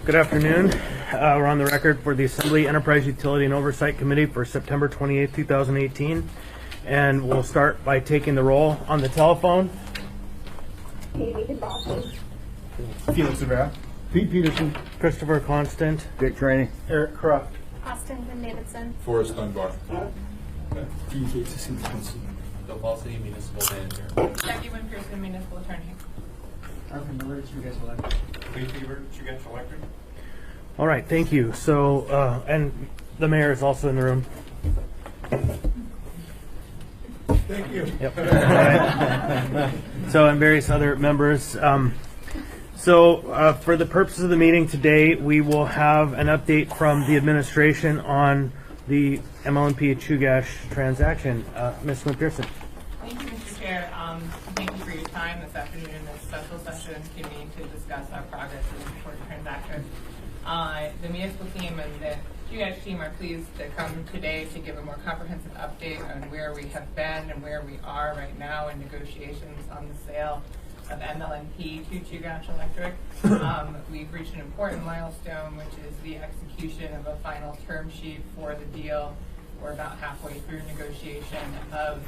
Good afternoon. We're on the record for the Assembly Enterprise Utility and Oversight Committee for September 28, 2018. And we'll start by taking the roll on the telephone. David Boston. Felix Rivera. Pete Peterson. Christopher Constant. Dick Trainee. Eric Croft. Austin Van Davidson. Forrest Dunbar. Dean Gates, Bill Paulson, Municipal Manager. Jackie Wynn Pearson, Municipal Attorney. Arthur Miller, Chugach Electric. Lee Fever, Chugach Electric. All right, thank you. So, and the mayor is also in the room. Thank you. Yep. So, and various other members. For the purposes of the meeting today, we will have an update from the administration on the MLNP Chugach transaction. Ms. Pearson. Thank you, Mr. Chair. Thank you for your time this afternoon in this special session convened to discuss our progress in this important transaction. The municipal team and the Chugach team are pleased to come today to give a more comprehensive update on where we have been and where we are right now in negotiations on the sale of MLNP to Chugach Electric. We've reached an important milestone, which is the execution of a final term sheet for the deal. We're about halfway through negotiation of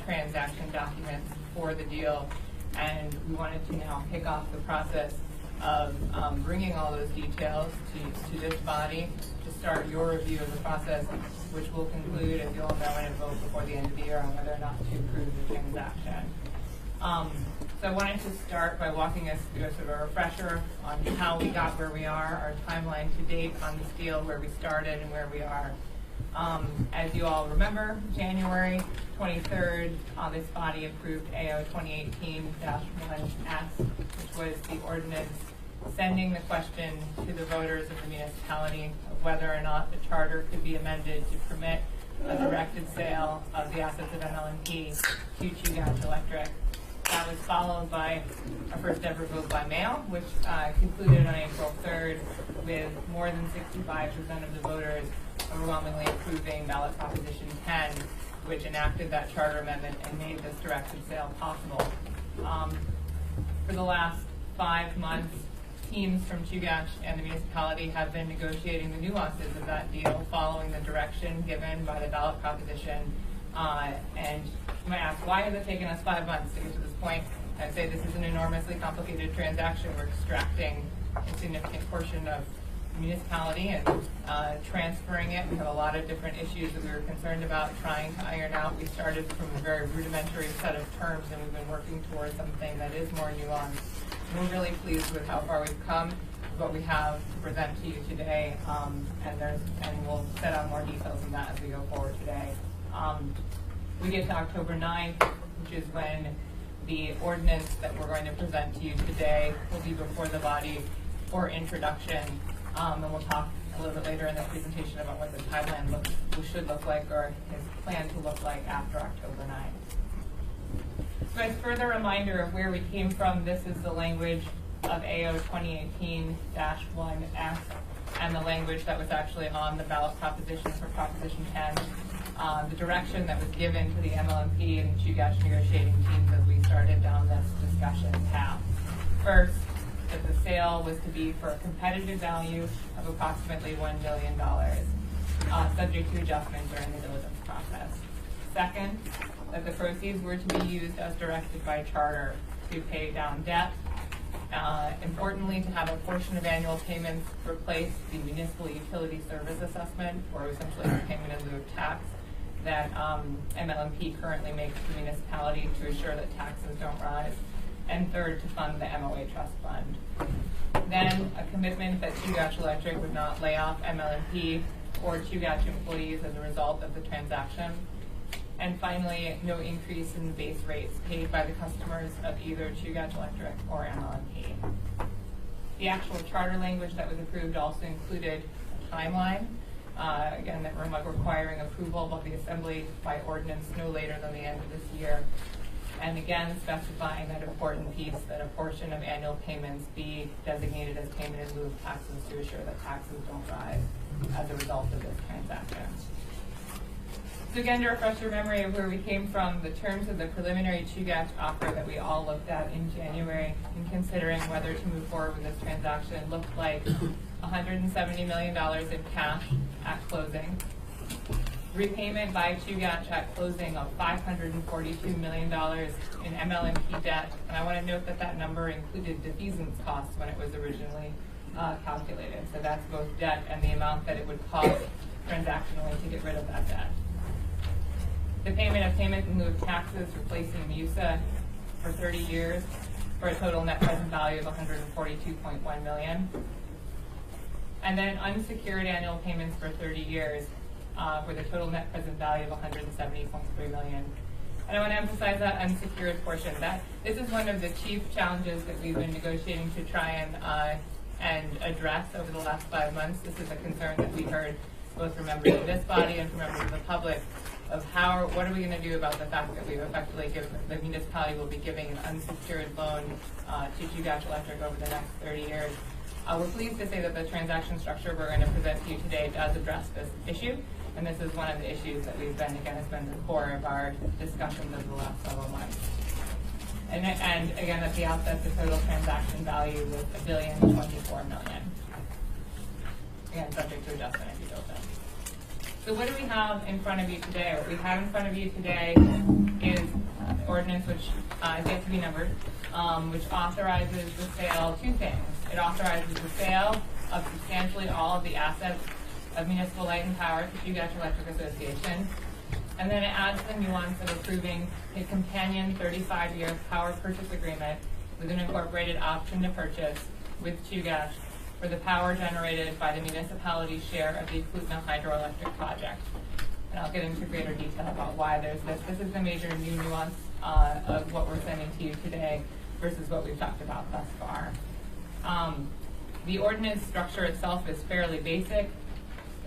transaction documents for the deal, and we wanted to now kick off the process of bringing all those details to this body to start your review of the process, which will conclude, as you all know, in a vote before the end of the year on whether or not to approve the transaction. So I wanted to start by walking us through a sort of a refresher on how we got where we are, our timeline to date on this deal, where we started and where we are. As you all remember, January 23rd, this body approved AO 2018-1S, which was the ordinance sending the question to the voters of the municipality of whether or not the charter could be amended to permit a directed sale of the assets of MLNP to Chugach Electric. That was followed by our first ever vote by mail, which concluded on April 3rd with more than 65% of the voters overwhelmingly approving ballot Proposition 10, which enacted that charter amendment and made this directed sale possible. For the last 5 months, teams from Chugach and the municipality have been negotiating the nuances of that deal following the direction given by the ballot proposition. And you might ask, why has it taken us 5 months to get to this point? I'd say this is an enormously complicated transaction. We're extracting a significant portion of the municipality and transferring it. We have a lot of different issues that we were concerned about trying to iron out. We started from a very rudimentary set of terms, and we've been working towards something that is more nuanced. We're really pleased with how far we've come, what we have to present to you today, and we'll set out more details on that as we go forward today. We get to October 9th, which is when the ordinance that we're going to present to you today will be before the body for introduction, and we'll talk a little bit later in the presentation about what the timeline should look like, or is planned to look like after October 9th. So as further reminder of where we came from, this is the language of AO 2018-1S and the language that was actually on the ballot proposition for Proposition 10. The direction that was given to the MLNP and Chugach negotiating teams as we started down this discussion path. First, that the sale was to be for a competitive value of approximately $1 billion, subject to adjustment during the diligence process. Second, that the proceeds were to be used as directed by charter to pay down debt. Importantly, to have a portion of annual payments replace the municipal utility service assessment, or essentially the payment in lieu of tax, that MLNP currently makes to the municipality to assure that taxes don't rise. And third, to fund the MOA trust fund. Then a commitment that Chugach Electric would not lay off MLNP or Chugach employees as a result of the transaction. And finally, no increase in the base rates paid by the customers of either Chugach Electric or MLNP. The actual charter language that was approved also included a timeline, again, that we're requiring approval of the Assembly by ordinance no later than the end of this year. And again, specifying that important piece that a portion of annual payments be designated as payment in lieu of taxes to assure that taxes don't rise as a result of this transaction. So again, to refresh your memory of where we came from, the terms of the preliminary Chugach offer that we all looked at in January in considering whether to move forward with this transaction looked like $170 million in cash at closing, repayment by Chugach at closing of $542 million in MLMP debt, and I want to note that that number included defeasance costs when it was originally calculated. So that's both debt and the amount that it would cost transactionally to get rid of that debt. The payment of payment in lieu of taxes replacing MUSA for 30 years for a total net present value of $142.1 million. And then unsecured annual payments for 30 years with a total net present value of $170.3 million. And I want to emphasize that unsecured portion. This is one of the chief challenges that we've been negotiating to try and address over the last 5 months. This is a concern that we heard both from members of this body and from members of the public of what are we going to do about the fact that we've effectively given, the municipality will be giving an unsecured loan to Chugach Electric over the next 30 years. We're pleased to say that the transaction structure we're going to present to you today does address this issue, and this is one of the issues that we've been, again, has been the core of our discussions over the last several months. And again, at the outset, the total transaction value was $1,024 million. Again, subject to adjustment if you don't know. So what do we have in front of you today? What we have in front of you today is an ordinance which is yet to be numbered, which authorizes the sale, two things. It authorizes the sale of substantially all of the assets of Municipal Light and Power to Chugach Electric Association. And then it adds the nuance of approving a companion 35-year power purchase agreement with an incorporated option to purchase with Chugach for the power generated by the municipality's share of the Eklutna hydroelectric project. And I'll get into greater detail about why there's this. This is the major new nuance of what we're sending to you today versus what we've talked about thus far. The ordinance structure itself is fairly basic.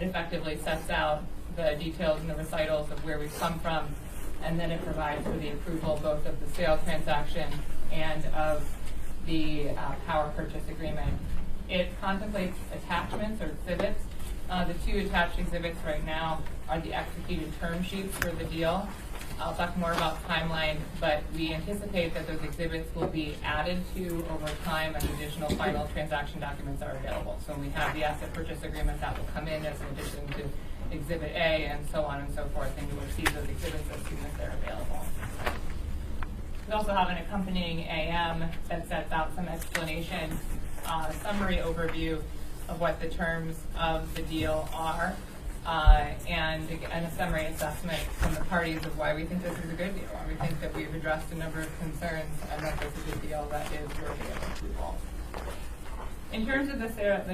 It effectively sets out the details and the recitals of where we've come from, and then it provides for the approval both of the sale transaction and of the power purchase agreement. It contemplates attachments or exhibits. The two attached exhibits right now are the executed term sheets for the deal. I'll talk more about timeline, but we anticipate that those exhibits will be added to over time and additional final transaction documents are available. So when we have the asset purchase agreement, that will come in as an addition to Exhibit A and so on and so forth, and you will receive those exhibits as soon as they're available. We also have an accompanying AM that sets out some explanation, summary overview of what the terms of the deal are, and a summary assessment from the parties of why we think this is a good deal. We think that we've addressed a number of concerns and that this is a deal that is worthy of approval. In terms of the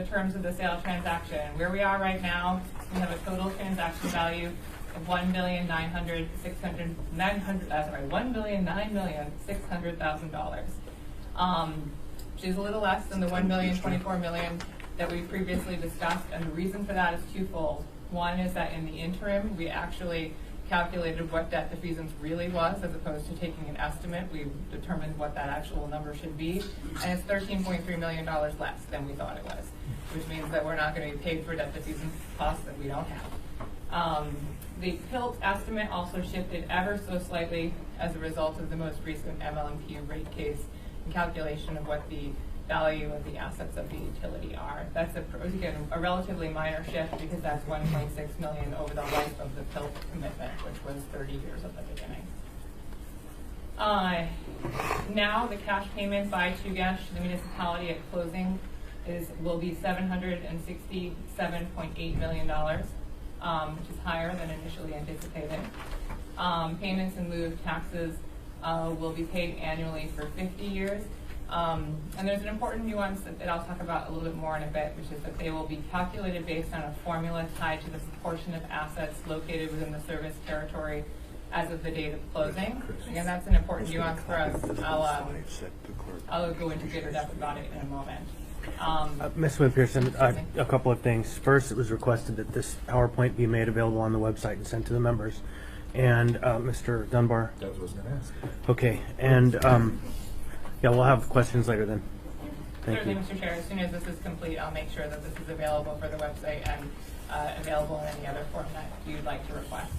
terms of the sale transaction, where we are right now, we have a total transaction value of $1,009,600,000, which is a little less than the $1,024 million that we previously discussed, and the reason for that is twofold. One is that in the interim, we actually calculated what debt defeasance really was, as opposed to taking an estimate. We determined what that actual number should be, and it's $13.3 million less than we thought it was, which means that we're not going to be paid for debt defeasance costs that we don't have. The PILT estimate also shifted ever so slightly as a result of the most recent MLMP rate case and calculation of what the value of the assets of the utility are. That's again a relatively minor shift because that's $1.6 million over the life of the PILT commitment, which was 30 years at the beginning. Now the cash payment by Chugach to the municipality at closing will be $767.8 million, which is higher than initially anticipated. Payments in lieu of taxes will be paid annually for 50 years. And there's an important nuance that I'll talk about a little bit more in a bit, which is that they will be calculated based on a formula tied to the proportion of assets located within the service territory as of the date of closing. Again, that's an important nuance for us. I'll go into greater depth about it in a moment. Ms. Swin-Pearson, a couple of things. First, it was requested that this PowerPoint be made available on the website and sent to the members. And Mr. Dunbar? That was what I was going to ask. Okay, and yeah, we'll have questions later then. Thank Certainly, you. Mr. Chair, as soon as this is complete, I'll make sure that this is available for the website and available in any other form that you'd like to request.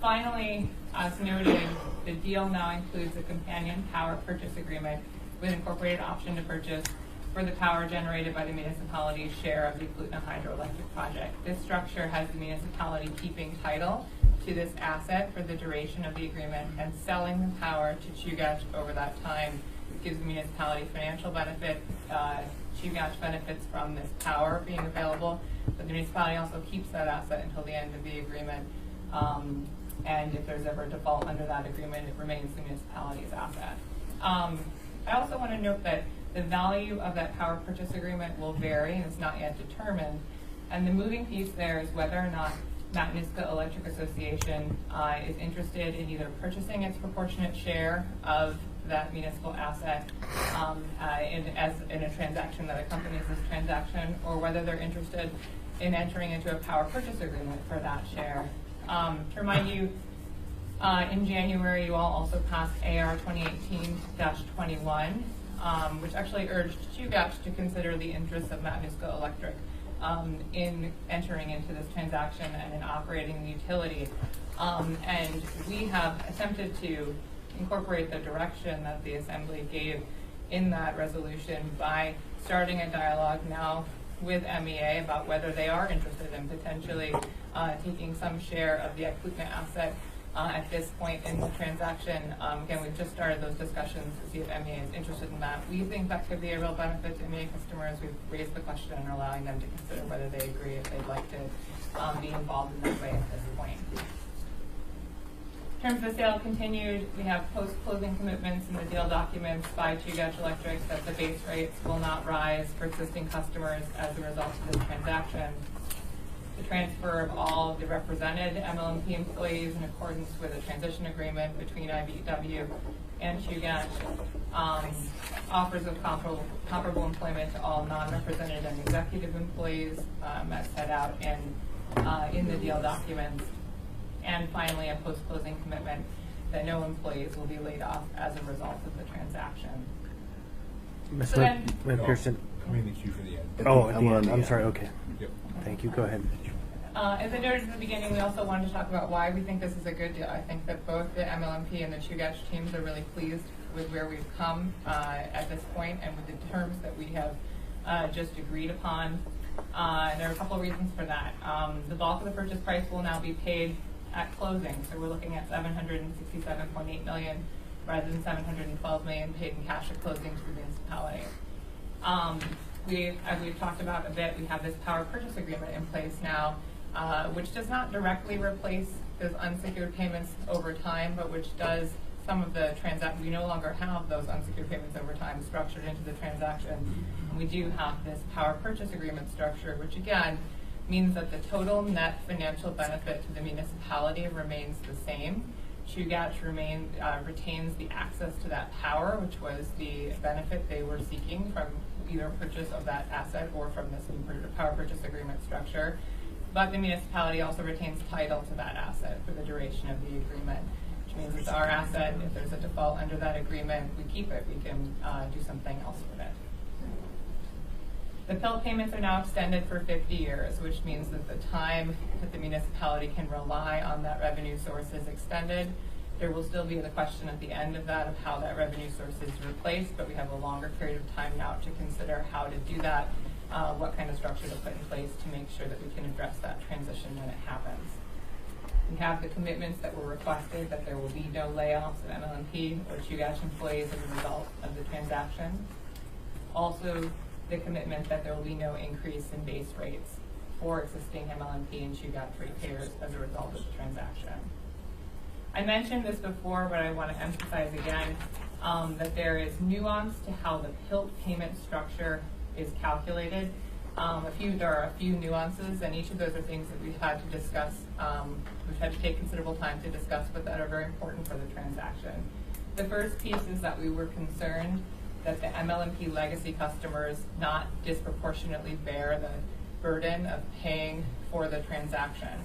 Finally, as noted, the deal now includes a companion power purchase agreement with incorporated option to purchase for the power generated by the municipality's share of the Klutna hydroelectric project. This structure has the municipality keeping title to this asset for the duration of the agreement and selling the power to Chugach over that time. It gives the municipality financial benefit. Chugach benefits from this power being available, but the municipality also keeps that asset until the end of the agreement. And if there's ever a default under that agreement, it remains the municipality's asset. I also want to note that the value of that power purchase agreement will vary and is not yet determined. And the moving piece there is whether or not Matanuska Electric Association is interested in either purchasing its proportionate share of that municipal asset in a transaction that accompanies this transaction, or whether they're interested in entering into a power purchase agreement for that share. To remind you, in January, you all also passed AR 2018-21, which actually urged Chugach to consider the interests of Matanuska Electric in entering into this transaction and in operating the utility. And we have attempted to incorporate the direction that the Assembly gave in that resolution by starting a dialogue now with MEA about whether they are interested in potentially taking some share of the Klutna asset at this point in the transaction. Again, we've just started those discussions to see if MEA is interested in that. We think that could be a real benefit to MEA customers. We've raised the question and are allowing them to consider whether they agree if they'd like to be involved in that way at this point. In terms of the sale continued, we have post-closing commitments in the deal documents by Chugach Electric that the base rates will not rise for existing customers as a result of this transaction. The transfer of all of the represented MLMP employees in accordance with a transition agreement between IBEW and Chugach offers of comparable employment to all non-represented and executive employees as set out in the deal documents. And finally, a post-closing commitment that no employees will be laid off as a result of the transaction. Ms. So then- Pearson. I'm in the queue for the end. Oh, at the end. I'm sorry. Okay. Yep. Thank you. Go ahead. As I noted at the beginning, we also wanted to talk about why we think this is a good deal. I think that both the MLMP and the Chugach teams are really pleased with where we've come at this point and with the terms that we have just agreed upon. And there are a couple of reasons for that. The bulk of the purchase price will now be paid at closing, so we're looking at $767.8 million rather than $712 million paid in cash at closing to the municipality. As we've talked about a bit, we have this power purchase agreement in place now, which does not directly replace those unsecured payments over time, but which does some of the we no longer have those unsecured payments over time structured into the transaction. And we do have this power purchase agreement structure, which again means that the total net financial benefit to the municipality remains the same. Chugach retains the access to that power, which was the benefit they were seeking from either purchase of that asset or from this power purchase agreement structure. But the municipality also retains title to that asset for the duration of the agreement, which means it's our asset. If there's a default under that agreement, we keep it. We can do something else with it. The PIL payments are now extended for 50 years, which means that the time that the municipality can rely on that revenue source is extended. There will still be the question at the end of that of how that revenue source is replaced, but we have a longer period of time now to consider how to do that, what kind of structure to put in place to make sure that we can address that transition when it happens. We have the commitments that were requested that there will be no layoffs of MLMP or Chugach employees as a result of the transaction. Also, the commitment that there will be no increase in base rates for existing MLMP and Chugach ratepayers as a result of the transaction. I mentioned this before, but I want to emphasize again that there is nuance to how the PILT payment structure is calculated. There are a few nuances, and each of those are things that we've had to discuss. We've had to take considerable time to discuss, but that are very important for the transaction. The first piece is that we were concerned that the MLMP legacy customers not disproportionately bear the burden of paying for the transaction.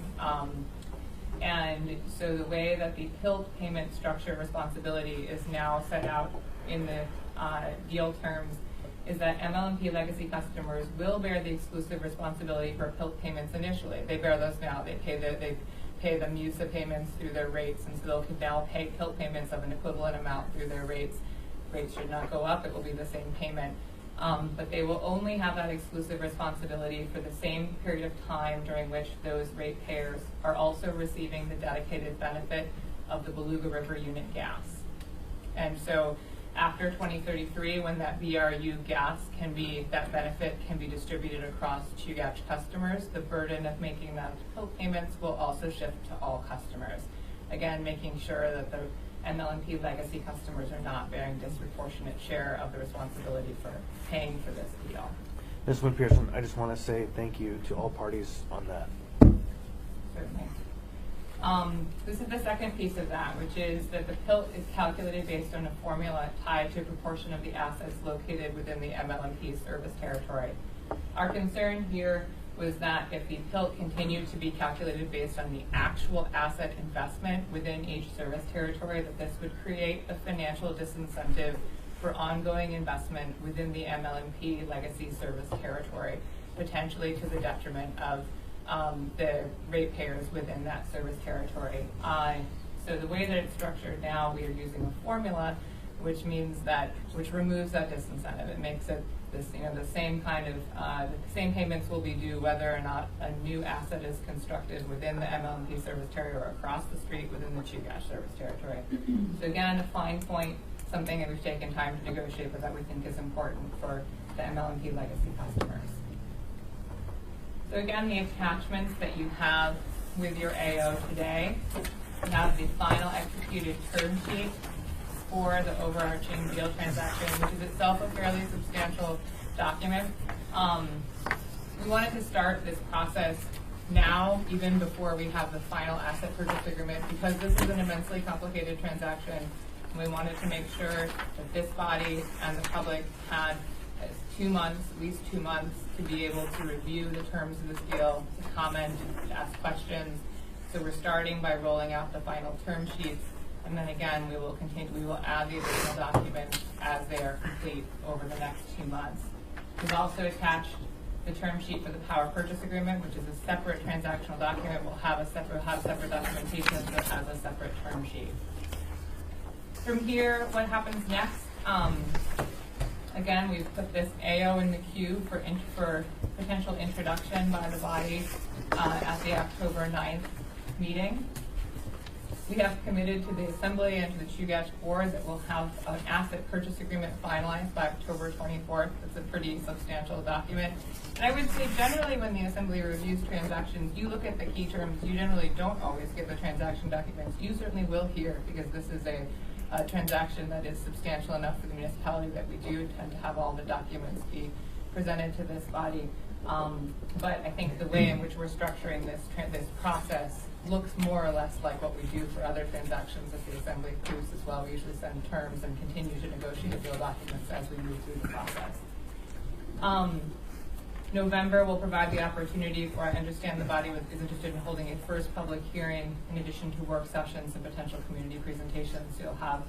And so the way that the PILT payment structure responsibility is now set out in the deal terms is that MLMP legacy customers will bear the exclusive responsibility for PILT payments initially. They bear those now. They pay them MUSA payments through their rates, and so they'll can now pay PILT payments of an equivalent amount through their rates. Rates should not go up, it will be the same payment. But they will only have that exclusive responsibility for the same period of time during which those ratepayers are also receiving the dedicated benefit of the Beluga River unit gas. And so after 2033, when that BRU gas that benefit can be distributed across Chugach customers, the burden of making those PILT payments will also shift to all customers. Again, making sure that the MLMP legacy customers are not bearing disproportionate share of the responsibility for paying for this deal. Ms. Wood-Pearson, I just want to say thank you to all parties on that. Certainly. This is the second piece of that, which is that the PILT is calculated based on a formula tied to a proportion of the assets located within the MLMP service territory. Our concern here was that if the PILT continued to be calculated based on the actual asset investment within each service territory, that this would create a financial disincentive for ongoing investment within the MLMP legacy service territory, potentially to the detriment of the ratepayers within that service territory. So the way that it's structured now, we are using a formula which removes that disincentive. It makes it the same kind of, the same payments will be due whether or not a new asset is constructed within the MLMP service territory or across the street within the Chugach service territory. So again, a fine point, something that we've taken time to negotiate, but that we think is important for the MLMP legacy customers. So again, the attachments that you have with your AO today, you have the final executed term sheet for the overarching deal transaction, which is itself a fairly substantial document. We wanted to start this process now, even before we have the final asset purchase agreement, because this is an immensely complicated transaction. And we wanted to make sure that this body and the public had 2 months, at least 2 months, to be able to review the terms of this deal, to comment, to ask questions. So we're starting by rolling out the final term sheets, and then again, we will add the additional documents as they are complete over the next 2 months. We've also attached the term sheet for the power purchase agreement, which is a separate transactional document. We'll have separate documentation that has a separate term sheet. From here, what happens next? Again, we've put this AO in the queue for potential introduction by the body at the October 9th meeting. We have committed to the Assembly and to the Chugach Board that we'll have an asset purchase agreement finalized by October 24th. It's a pretty substantial document. And I would say generally when the Assembly reviews transactions, you look at the key terms. You generally don't always get the transaction documents. You certainly will here, because this is a transaction that is substantial enough for the municipality that we do tend to have all the documents be presented to this body. But I think the way in which we're structuring this process looks more or less like what we do for other transactions that the Assembly approves as well. We usually send terms and continue to negotiate deal documents as we move through the process. November will provide the opportunity for, I understand the body is interested in holding a first public hearing in addition to work sessions and potential community presentations. So you'll have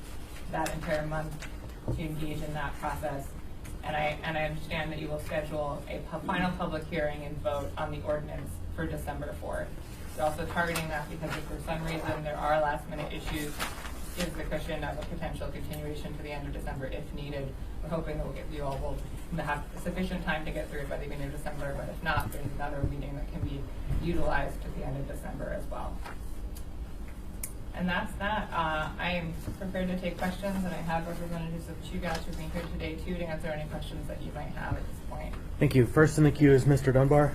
that entire month to engage in that process. And I understand that you will schedule a final public hearing and vote on the ordinance for December 4th. We're also targeting that because if for some reason there are last minute issues, gives the cushion of a potential continuation to the end of December if needed. We're hoping that you all will have sufficient time to get through it by the beginning of December, but if not, there's another meeting that can be utilized at the end of December as well. And that's that. I am prepared to take questions, and I have representatives of Chugach who've been here today too to answer any questions that you might have at this point. Thank you. First in the queue is Mr. Dunbar.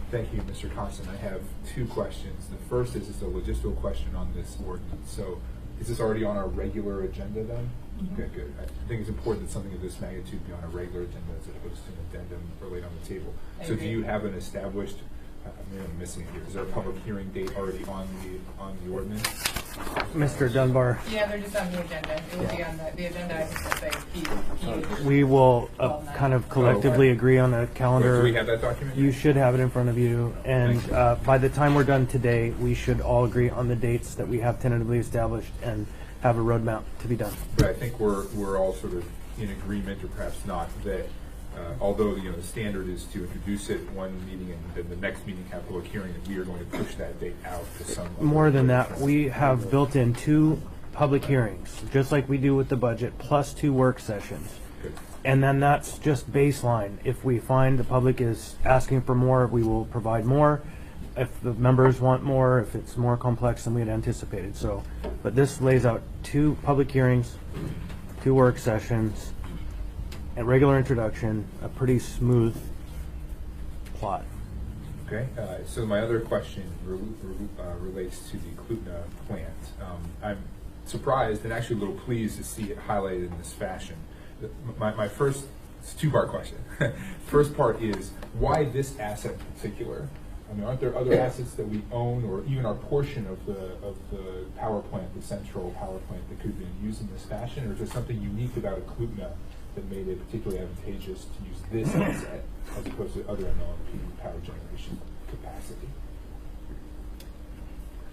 Thank you, Mr. Constant. I have 2 questions. The first is just a logistical question on this ordinance. So is this already on our regular agenda then? Mm-hmm. Okay, good. I think it's important that something of this magnitude be on a regular agenda as opposed to an addendum or laid on the table. I So agree. do you have an established, maybe I'm missing it here, is there a public hearing date already on the ordinance? Mr. Dunbar, Yeah, they're just on the agenda. It will be on the agenda. I think will say P. we will kind of collectively agree on a calendar. Do we have that document? You should have it in front of you, and by the time we're done today, we should all agree on the dates that we have tentatively established and have a roadmap to be done. But I think we're all sort of in agreement, or perhaps not, that although, the standard is to introduce it one meeting and then the next meeting have public hearing, and we are going to push that date out to some. More than that, we have built in 2 public hearings, just like we do with the budget, plus 2 work sessions. Good. And then that's just baseline. If we find the public is asking for more, we will provide more. If the members want more, if it's more complex than we had anticipated. So, but this lays out 2 public hearings, 2 work sessions, a regular introduction, a pretty smooth plot. Okay, so my other question relates to the Klutna plant. I'm surprised and actually a little pleased to see it highlighted in this fashion. My first, it's a 2-part question. First part is, why this asset in particular? I mean, aren't there other assets that we own, or even our portion of the power plant, the central power plant, that could have been used in this fashion, or is there something unique about a Klutna that made it particularly advantageous to use this asset as opposed to other MLMP power generation capacity?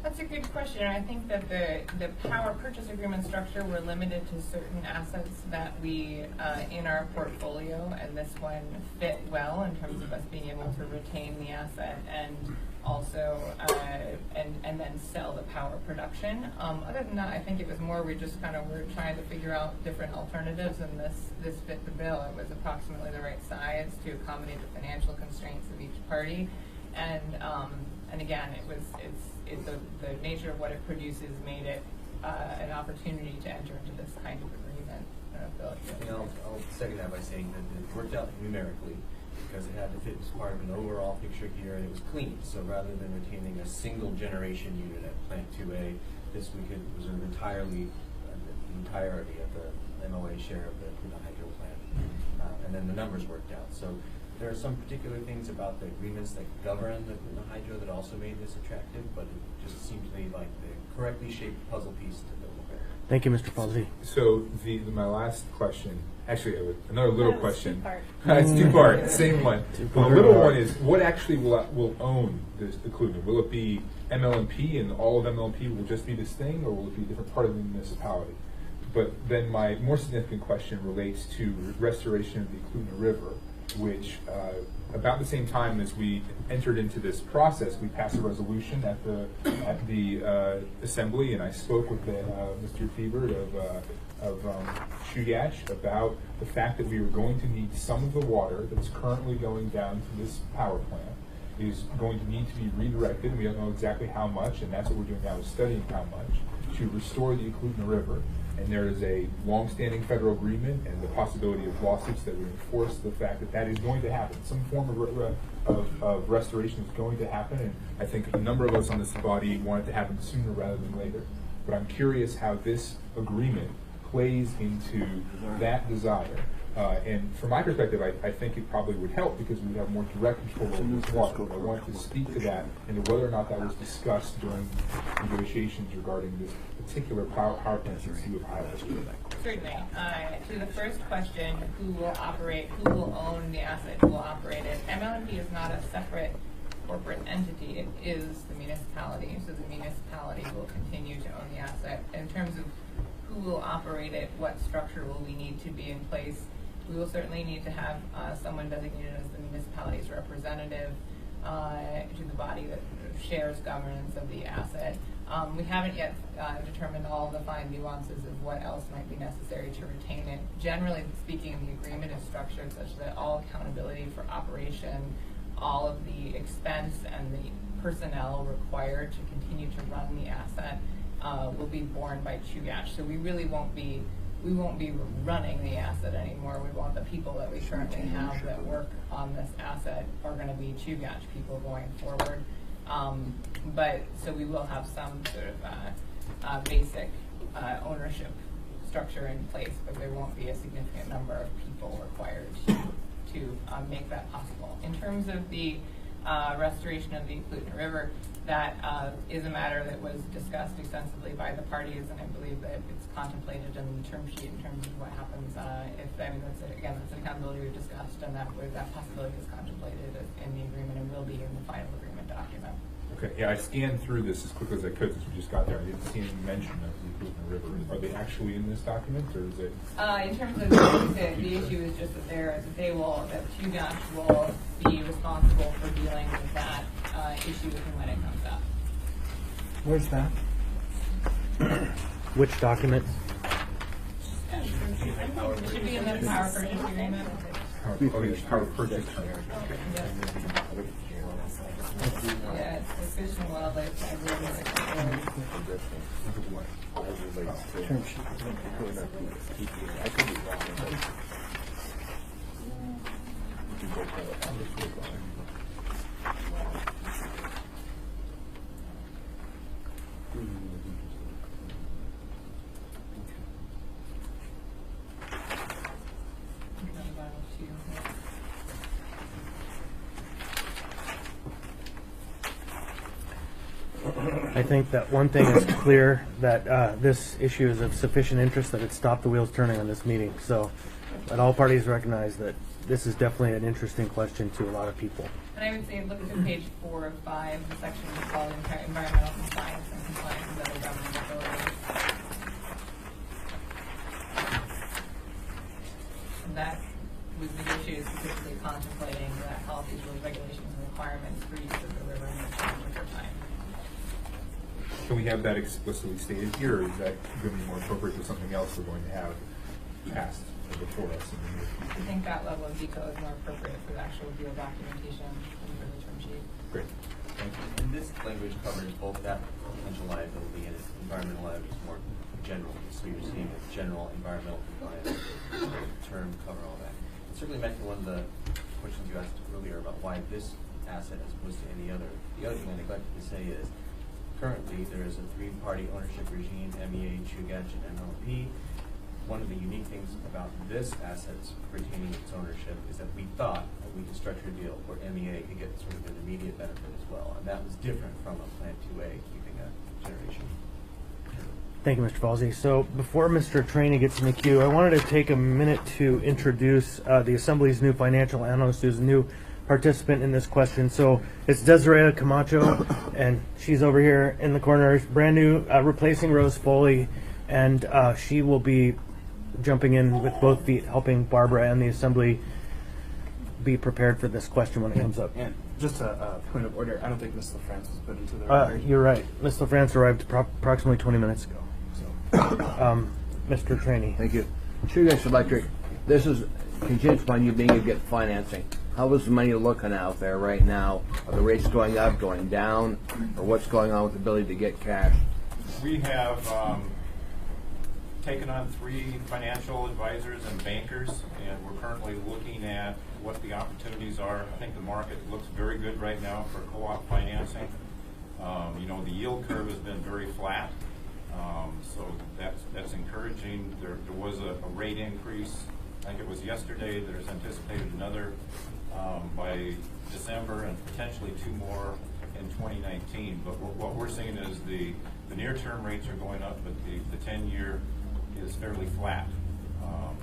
That's a good question. I think that the power purchase agreement structure, we're limited to certain assets that we, in our portfolio, and this one fit well in terms of us being able to retain the asset and also, and then sell the power production. Other than that, I think it was more, we just kind of were trying to figure out different alternatives, and this fit the bill. It was approximately the right size to accommodate the financial constraints of each party. And again, the nature of what it produces made it an opportunity to enter into this kind of agreement. I don't know if Bill, I'll second that by saying that it worked out numerically because it had to fit as part of an overall picture here, and it was clean. So rather than retaining a single generation unit at Plant 2A, this we could reserve entirely the entirety of the MOA share of the hydro plant, and then the numbers worked out. So there are some particular things about the agreements that govern the hydro that also made this attractive, but it just seemed to me like the correctly shaped puzzle piece to build a bear. Thank you, Mr. Palsy. So my last question, actually another little That was question. 2-part. It's 2-part, same one. The Two-part. little one is, what actually will own the Klutna? Will it be MLMP and all of MLMP will just be this thing, or will it be a different part of the municipality? But then my more significant question relates to restoration of the Klutna River, which about the same time as we entered into this process, we passed a resolution at the assembly, and I spoke with Mr. Thiebert of Chugach about the fact that we were going to need some of the water that's currently going down to this power plant is going to need to be redirected. We don't know exactly how much, and that's what we're doing now, is studying how much, to restore the Klutna River. And there is a long-standing federal agreement and the possibility of lawsuits that would enforce the fact that that is going to happen. Some form of restoration is going to happen, and I think a number of us on this body want it to happen sooner rather than later. But I'm curious how this agreement plays into that desire. And from my perspective, I think it probably would help because we would have more direct control over this water. But I wanted to speak to that and to whether or not that was discussed during negotiations regarding this particular power plant in Sea of Highlands. Certainly. To the first question, who will own the asset, who will operate it? MLMP is not a separate corporate entity. It is the municipality, so the municipality will continue to own the asset. In terms of who will operate it, what structure will we need to be in place? We will certainly need to have someone designated as the municipality's representative to the body that shares governance of the asset. We haven't yet determined all the fine nuances of what else might be necessary to retain it. Generally speaking, the agreement is structured such that all accountability for operation, all of the expense and the personnel required to continue to run the asset will be borne by Chugach. So we really won't be running the asset anymore. We want the people that we currently have that work on this asset are going to be Chugach people going forward. But so we will have some sort of basic ownership structure in place, but there won't be a significant number of people required to make that possible. In terms of the restoration of the Klutna River, that is a matter that was discussed extensively by the parties, and I believe that it's contemplated in the term sheet in terms of what happens if, I mean, that's an accountability we've discussed, and that possibility is contemplated in the agreement and will be in the final agreement document. Okay, yeah, I scanned through this as quickly as I could since we just got there. I didn't see any mention of the Kootenai River. Are they actually in this document, or is it? In terms of the issue is just that that Chugash will be responsible for dealing with that issue when it comes up. Where's that? Which document? It should be in the power purchase agreement. Power purchase. Yeah, it's the Fish and Wildlife Agreement. Term sheet. I think that one thing is clear, that this issue is of sufficient interest that it stopped the wheels turning on this meeting. So that all parties recognize that this is definitely an interesting question to a lot of people. And I would say look at page 4 of 5, the section called environmental compliance and compliance with other government authorities. And that was negotiated specifically contemplating that policies, rules, regulations, and requirements for use of the river in the winter time. Can we have that explicitly stated here, or is that going to be more appropriate for something else we're going to have passed or before us in the near future? I think that level of detail is more appropriate for the actual deal documentation than for the term sheet. Great. Thank you. And this language covers both that potential liability and environmental liability is more general. So you're seeing a general environmental compliance term cover all that. It certainly met one of the questions you asked earlier about why this asset as opposed to any other. The other thing I neglected to say is currently there is a 3-party ownership regime, MEA, Chugach, and MLP. One of the unique things about this asset retaining its ownership is that we thought that we could structure a deal where MEA could get sort of an immediate benefit as well. And that was different from a Plant 2A keeping a generation. Thank you, Mr. Falsey. So before Mr. Trainee gets in the queue, I wanted to take a minute to introduce the Assembly's new financial analyst, who's a new participant in this question. So it's Desiree Camacho, and she's over here in the corner, brand new, replacing Rose Foley, and she will be jumping in with both feet, helping Barbara and the Assembly be prepared for this question when it comes up. And just a point of order, I don't think Ms. LaFrance was put into the record. You're right. Ms. LaFrance arrived approximately 20 minutes ago. So, Mr. Trainee. Thank you. Chugash Electric, this is contingent upon you being able to get financing. How is the money looking out there right now? Are the rates going up, going down, or what's going on with the ability to get cash? We have taken on 3 financial advisors and bankers, and we're currently looking at what the opportunities are. I think the market looks very good right now for co-op financing. The yield curve has been very flat, so that's encouraging. There was a rate increase. I think it was yesterday. There's anticipated another by December and potentially 2 more in 2019. But what we're seeing is the near-term rates are going up, but the 10-year is fairly flat.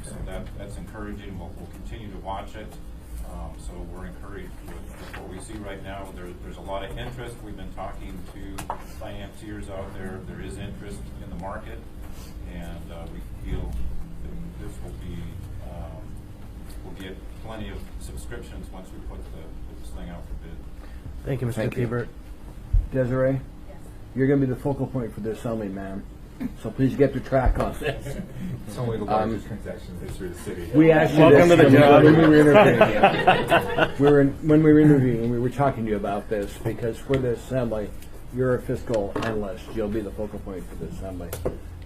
So that's encouraging. We'll continue to watch it. So we're encouraged with what we see right now. There's a lot of interest. We've been talking to financiers out there. There is interest in the market, and we feel that this will be we'll get plenty of subscriptions once we put this thing out for bid. Thank you, Mr. Thank you. Thiebert. Desiree, Yes. you're going to be the focal point for the Assembly, ma'am. So please get to track on this. It's only the largest transaction in the history of the city. We asked you Welcome this to the job. when we were interviewing you. When we were interviewing, we were talking to you about this because for the Assembly, you're a fiscal analyst. You'll be the focal point for the Assembly.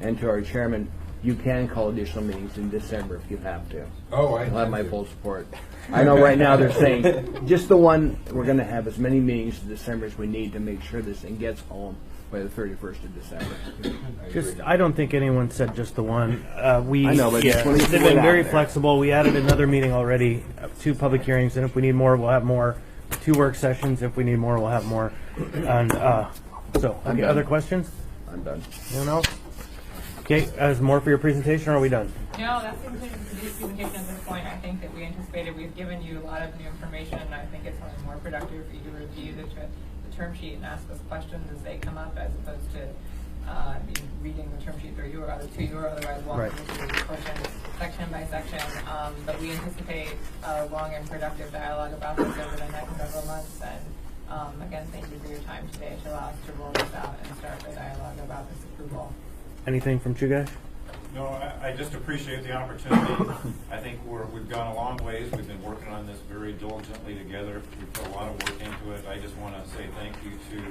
And to our chairman, you can call additional meetings in December if you have to. Oh, I You'll have my do. full support. I know right now they're saying just the one, we're going to have as many meetings in December as we need to make sure this thing gets home by the 31st of December. I don't think anyone said just the one. I know, but just wanna they've throw it been out very there. flexible. We added another meeting already, 2 public hearings, and if we need more, we'll have more. 2 work sessions. If we need more, we'll have more. And so, I'm okay, done. other questions? I'm done. Anyone else? Okay, is more for your presentation, or are we done? No, that's the presentation at this point. I think that we anticipated we've given you a lot of new information. I think it's only more productive for you to review the the term sheet and ask us questions as they come up, as opposed to reading the term sheet to you or otherwise walking through the portion section by section. But we anticipate a long and productive dialogue about this over the next several months. And again, thank you for your time today to allow us to roll this out and start the dialogue about this approval. Anything from Chugash? No, I just appreciate the opportunity. I think we've gone a long ways. We've been working on this very diligently together. We put a lot of work into it. I just want to say thank you to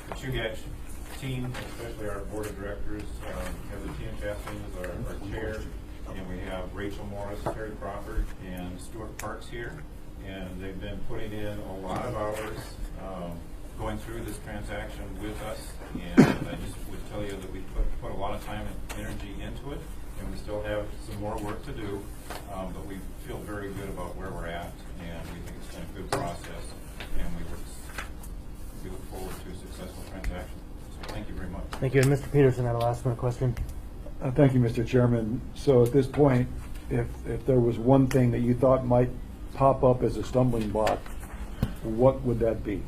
the Chugash team, especially our board of directors. Heather Chastain is our chair, and we have Rachel Morris, Terry Crawford, and Stuart Parks here. And they've been putting in a lot of hours going through this transaction with us. And I just would tell you that we put a lot of time and energy into it, and we still have some more work to do, but we feel very good about where we're at, and we think it's been a good process, and we look forward to a successful transaction. So thank you very much. Thank you. And Mr. Peterson had a last minute question. Thank you, Mr. Chairman. So at this point, if there was one thing that you thought might pop up as a stumbling block, what would that be?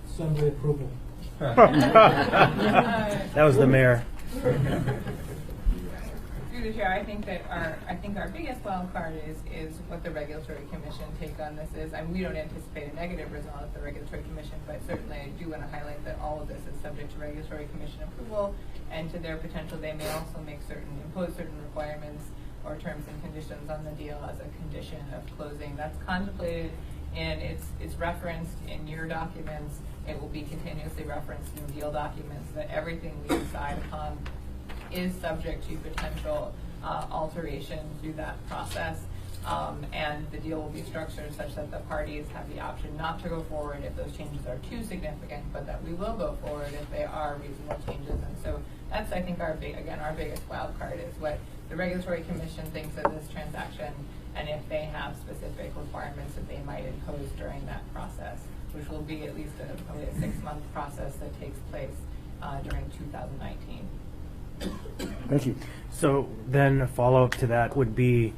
Assembly approval. That was the mayor. Through the chair, I think our biggest wild card is what the regulatory commission take on this is. We don't anticipate a negative result of the regulatory commission, but certainly I do want to highlight that all of this is subject to regulatory commission approval, and to their potential, they may also impose certain requirements or terms and conditions on the deal as a condition of closing. That's contemplated, and it's referenced in your documents. It will be continuously referenced in the deal documents, that everything we decide upon is subject to potential alteration through that process. And the deal will be structured such that the parties have the option not to go forward if those changes are too significant, but that we will go forward if they are reasonable changes. And so that's, I think, our biggest wild card is what the regulatory commission thinks of this transaction, and if they have specific requirements that they might impose during that process, which will be at least probably a 6-month process that takes place during 2019. Thank you. So then a follow-up to that would be,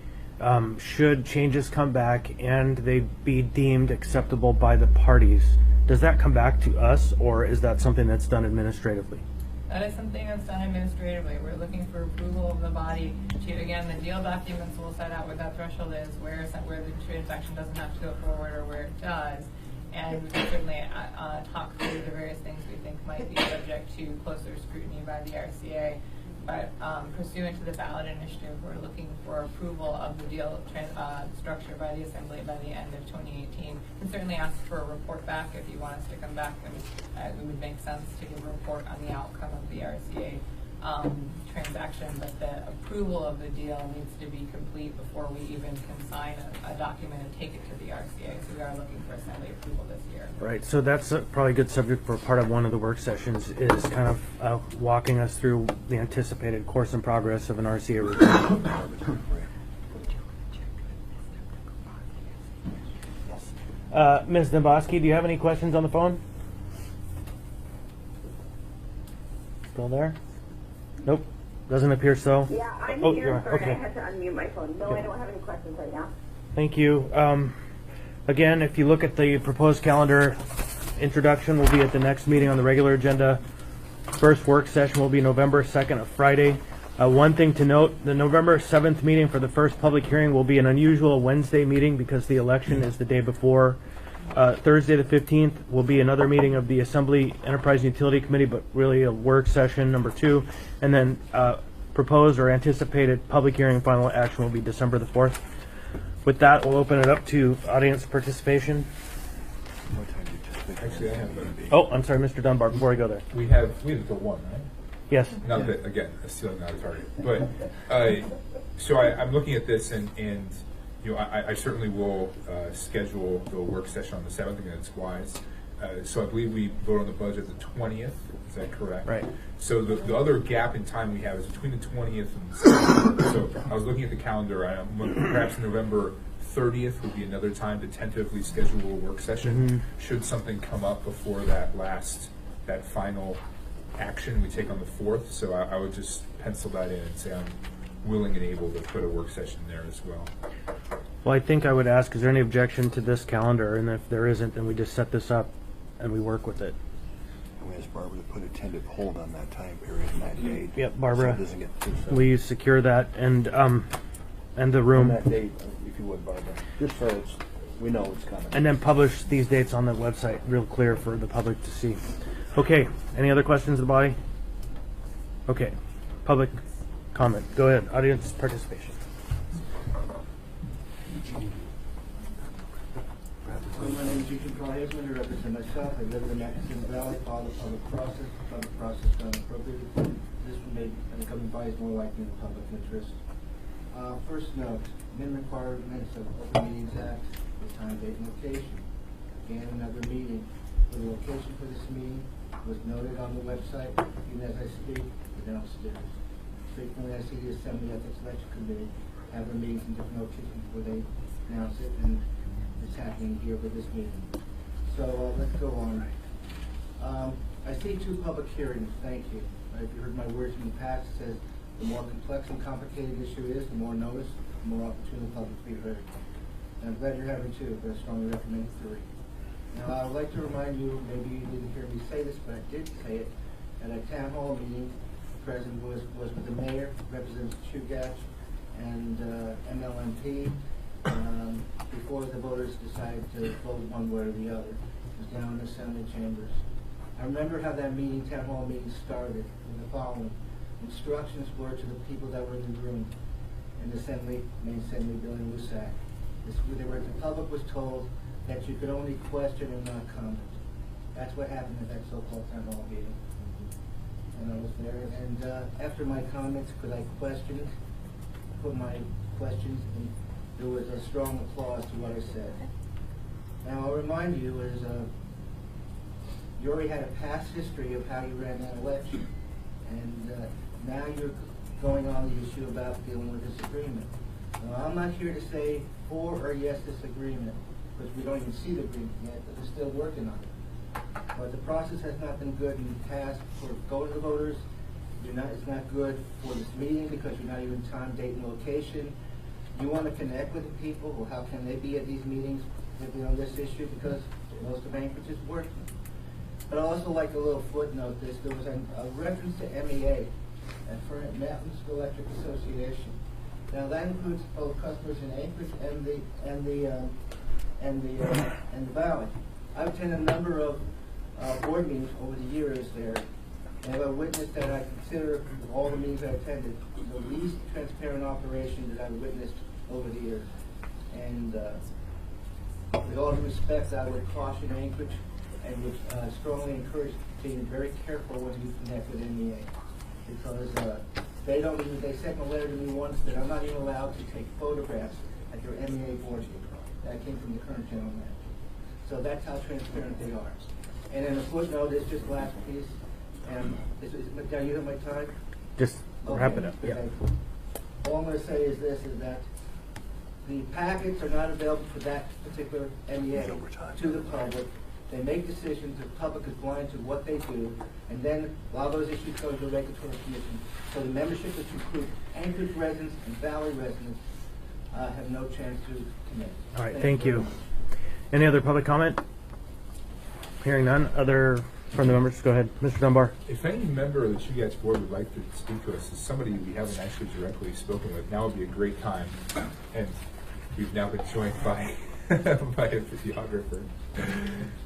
should changes come back and they be deemed acceptable by the parties, does that come back to us, or is that something that's done administratively? That is something that's done administratively. We're looking for approval of the body to, again, the deal documents will set out what that threshold is, where the transaction doesn't have to go forward or where it does. And we can certainly talk through the various things we think might be subject to closer scrutiny by the RCA. But pursuant to the ballot initiative, we're looking for approval of the deal structure by the Assembly by the end of 2018. And certainly ask for a report back if you want us to come back, and it would make sense to give a report on the outcome of the RCA transaction. But the approval of the deal needs to be complete before we even can sign a document and take it to the RCA. So we are looking for Assembly approval this year. Right, so that's probably a good subject for part of one of the work sessions, is kind of walking us through the anticipated course and progress of an RCA review. Ms. Demboski, do you have any questions on the phone? Still there? Nope, doesn't appear so. Yeah, I'm Oh, here. Sorry, okay. I had to unmute my phone. No, I don't have any questions right now. Thank you. Again, if you look at the proposed calendar, introduction will be at the next meeting on the regular agenda. First work session will be November 2nd, a Friday. One thing to note, the November 7th meeting for the first public hearing will be an unusual Wednesday meeting because the election is the day before. Thursday the 15th will be another meeting of the Assembly Enterprise and Utility Committee, but really a work session, number 2. And then proposed or anticipated public hearing and final action will be December the 4th. With that, we'll open it up to audience participation. Actually, I have Oh, I'm sorry, Mr. Dunbar, before we go there. we have until 1, right? Yes. Not that, again, still not a target. But, so I'm looking at this, and you know, I certainly will schedule the work session on the 7th. I think that's wise. So I believe we vote on the budget the 20th. Is that correct? Right. So the other gap in time we have is between the 20th and the 7th. So I was looking at the calendar. Perhaps November 30th would be another time to tentatively schedule a work session. Should something come up before that final action we take on the 4th. So I would just pencil that in and say I'm willing and able to put a work session there as well. Well, I think I would ask, is there any objection to this calendar? And if there isn't, then we just set this up and we work with it. Can we ask Barbara to put a tentative hold on that time period and that date? Yep, So Barbara. it doesn't get too Will you secure that and the On room, that date, if you would, Barbara, just so we know it's coming. and then publish these dates on the website real clear for the public to see. Okay, any other questions of the body? Okay, public comment. Go ahead, audience participation. My name is Eugene Carl-Hazelman, I represent myself. I live in the Mackinson Valley, follow the public process done appropriately. This one may, and coming by is more likely in the public interest. First note, minimum requirements of Open Meetings Act, the time, date, and location. Again, another meeting. The location for this meeting was noted on the website. Even as I speak, we're downstairs. Frequently, I see the Assembly Ethics Election Committee have their meetings in different locations where they announce it, and it's happening here with this meeting. So let's go on. I see 2 public hearings. Thank you. If you heard my words in the past, it says the more complex and complicated issue is, the more notice, the more opportunity the public to be heard. And I'm glad you're having 2, but I strongly recommend 3. Now, I would like to remind you, maybe you didn't hear me say this, but I did say it, at a town hall meeting, the president was with the mayor, Representative Chugach, and MLMP, before the voters decided to vote one way or the other. It was down in the Assembly chambers. I remember how that meeting, town hall meeting, started with the following. Instructions were to the people that were in the room, in the Assembly, main Assembly building, Lusac. The public was told that you could only question and not comment. That's what happened at that so-called town hall meeting. And I was there, and after my comments, because I questioned, put my questions, and there was a strong applause to what I said. Now, I'll remind you, you already had a past history of how you ran that election, and now you're going on the issue about dealing with this agreement. Now, I'm not here to say for or yes this agreement, because we don't even see the agreement yet, but they're still working on it. But the process has not been good in the past for going to the voters. It's not good for this meeting because you're not even time, date, and location. You want to connect with the people. Well, how can they be at these meetings on this issue? Because most of Anchorage is working. But I also like a little footnote. There was a reference to MEA, Mountains Electric Association. Now that includes both customers in Anchorage and the Valley. I've attended a number of board meetings over the years there, and I've witnessed that I consider all the meetings I attended the least transparent operation that I've witnessed over the years. And with all due respect, I would caution Anchorage and would strongly encourage being very careful when you connect with MEA, because they sent a letter to me once that I'm not even allowed to take photographs at their MEA board meeting. That came from the current general manager. So that's how transparent they are. And then a footnote is just last piece. And do you have my time? Just wrap it up. Okay. Yeah. All I'm going to say is this: is that the packets are not available for that particular MEA to the public. They make decisions. The public is blind to what they do, and then while those issues go to the regulatory commission, so the membership, which includes Anchorage residents and Valley residents, have no chance to connect. All right, thank you. Any other public comment? Hearing none. Other from the members? Go ahead, Mr. Dunbar. If any member of the Chugach board would like to speak to us, as somebody we haven't actually directly spoken with, now would be a great time. And we've now been joined by by a videographer.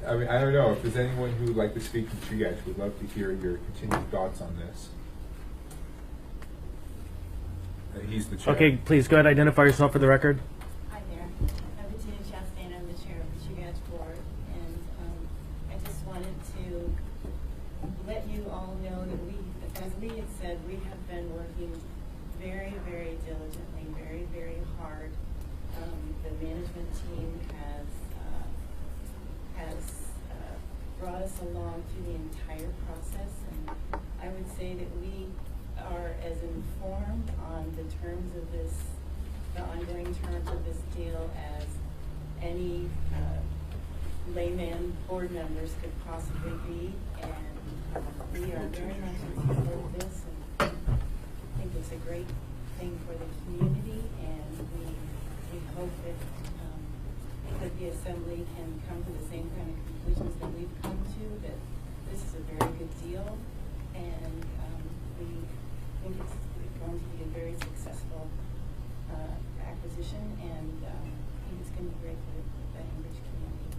I mean, I don't know if there's anyone who would like to speak from Chugach. We'd love to hear your continued thoughts on this. He's the chair. Okay, please go ahead. Identify yourself for the record. Hi there. I'm Bettina Chastain. I'm the chair of the Chugach board, and I just wanted to let you all know that as Lee had said, we have been working very, very diligently, very, very hard. The management team has brought us along through the entire process, and I would say that we are as informed on the terms of this, the ongoing terms of this deal as any layman board members could possibly be, and we are very much in favor of this, and I think it's a great thing for the community, and we hope that the assembly can come to the same kind of conclusions that we've come to, that this is a very good deal, and we think it's going to be a very successful acquisition, and I think it's going to be great for the Enbridge community.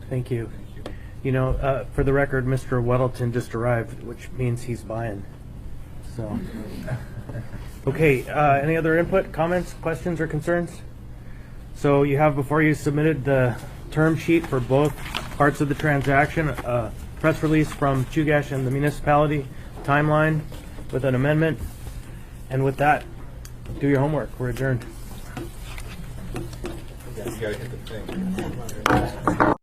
Thank you. Thank you. You know, for the record, Mr. Weddleton just arrived, which means he's buying. So, okay, any other input, comments, questions, or concerns? So you have before you submitted the term sheet for both parts of the transaction, a press release from Chugach and the municipality, timeline with an amendment. And with that, do your homework. We're adjourned. You gotta hit the thing.